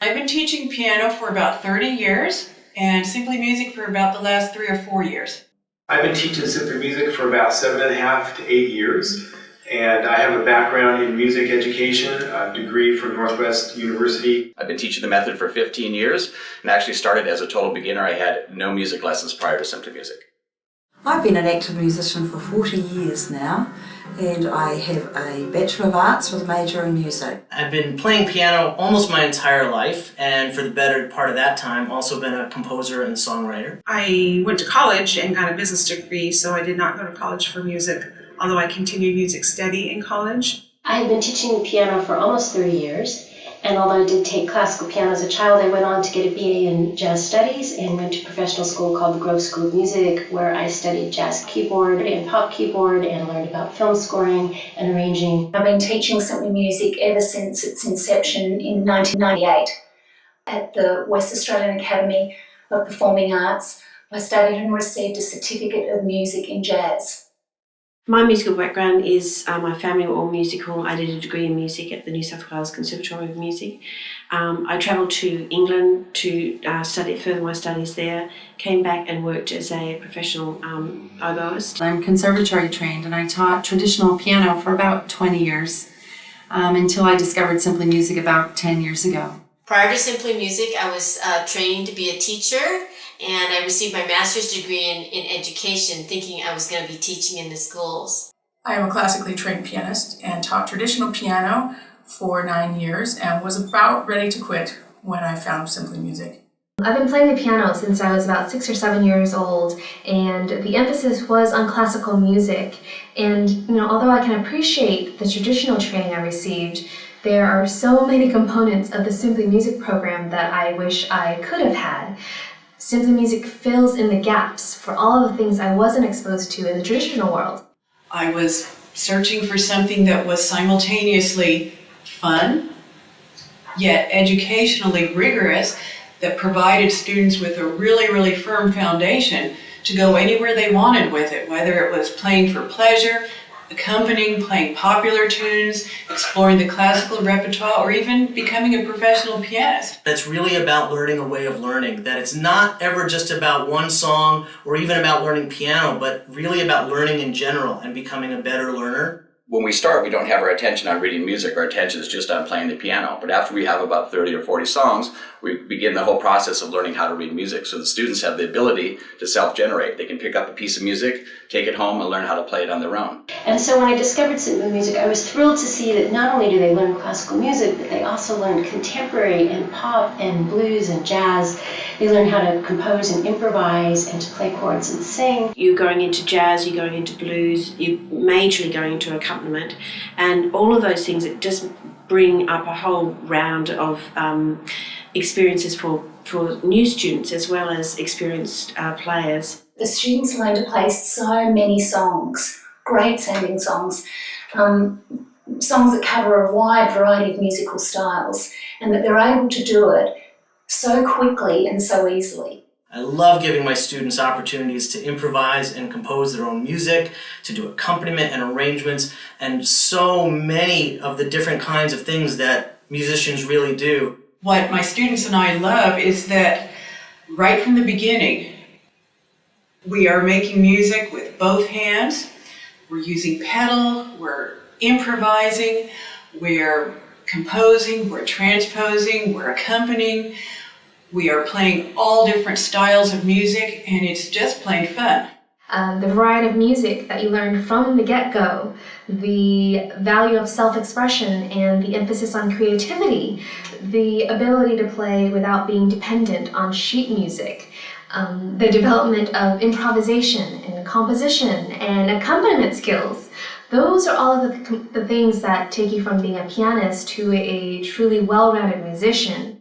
I've been teaching piano for about 30 years and Simply Music for about the last 3 or 4 years. I've been teaching Simply Music for about 7.5 to 8 years, and I have a background in music education, a degree from Northwest University. I've been teaching the method for 15 years and actually started as a total beginner. I had no music lessons prior to Simply Music. I've been an active musician for 40 years now, and I have a Bachelor of Arts with a major in music. I've been playing piano almost my entire life, and for the better part of that time, also been a composer and songwriter. I went to college and got a business degree, so I did not go to college for music, although I continued music study in college. I had been teaching piano for almost 30 years. And although I did take classical piano as a child, I went on to get a BA in jazz studies and went to a professional school called the Grove School of Music, where I studied jazz keyboard and pop keyboard and learned about film scoring and arranging. I've been teaching Simply Music ever since its inception in 1998 at the West Australian Academy of Performing Arts. I studied and received a certificate of music in jazz. My musical background is my family were all musical. I did a degree in music at the New South Wales Conservatory of Music. I travelled to England to further my studies there, came back and worked as a professional oboist. I'm conservatory trained and I taught traditional piano for about 20 years until I discovered Simply Music about 10 years ago. Prior to Simply Music, I was training to be a teacher, and I received my master's degree in education thinking I was going to be teaching in the schools. I am a classically trained pianist and taught traditional piano for 9 years and was about ready to quit when I found Simply Music. I've been playing the piano since I was about 6 or 7 years old, and the emphasis was on classical music. And although I can appreciate the traditional training I received, there are so many components of the Simply Music program that I wish I could have had. Simply Music fills in the gaps for all of the things I wasn't exposed to in the traditional world. I was searching for something that was simultaneously fun, yet educationally rigorous, that provided students with a really, really firm foundation to go anywhere they wanted with it, whether it was playing for pleasure, accompanying, playing popular tunes, exploring the classical repertoire, or even becoming a professional pianist. That's really about learning a way of learning, that it's not ever just about one song or even about learning piano, but really about learning in general and becoming a better learner. When we start, we don't have our attention on reading music. Our attention is just on playing the piano. But after we have about 30 or 40 songs, we begin the whole process of learning how to read music. So the students have the ability to self-generate. They can pick up a piece of music, take it home, and learn how to play it on their own. And so when I discovered Simply Music, I was thrilled to see that not only do they learn classical music, but they also learn contemporary and pop and blues and jazz. They learn how to compose and improvise and to play chords and sing. You're going into jazz, you're going into blues, you're majorly going into accompaniment, and all of those things that just bring up a whole round of experiences for new students as well as experienced players. The students learn to play so many songs, great sounding songs, songs that cover a wide variety of musical styles, and that they're able to do it so quickly and so easily. I love giving my students opportunities to improvise and compose their own music, to do accompaniment and arrangements, and so many of the different kinds of things that musicians really do. What my students and I love is that right from the beginning, we are making music with both hands. We're using pedal, we're improvising, we're composing, we're transposing, we're accompanying. We are playing all different styles of music, and it's just plain fun. The variety of music that you learn from the get-go, the value of self-expression and the emphasis on creativity, the ability to play without being dependent on sheet music, the development of improvisation and composition and accompaniment skills. Those are all of the things that take you from being a pianist to a truly well-rounded musician.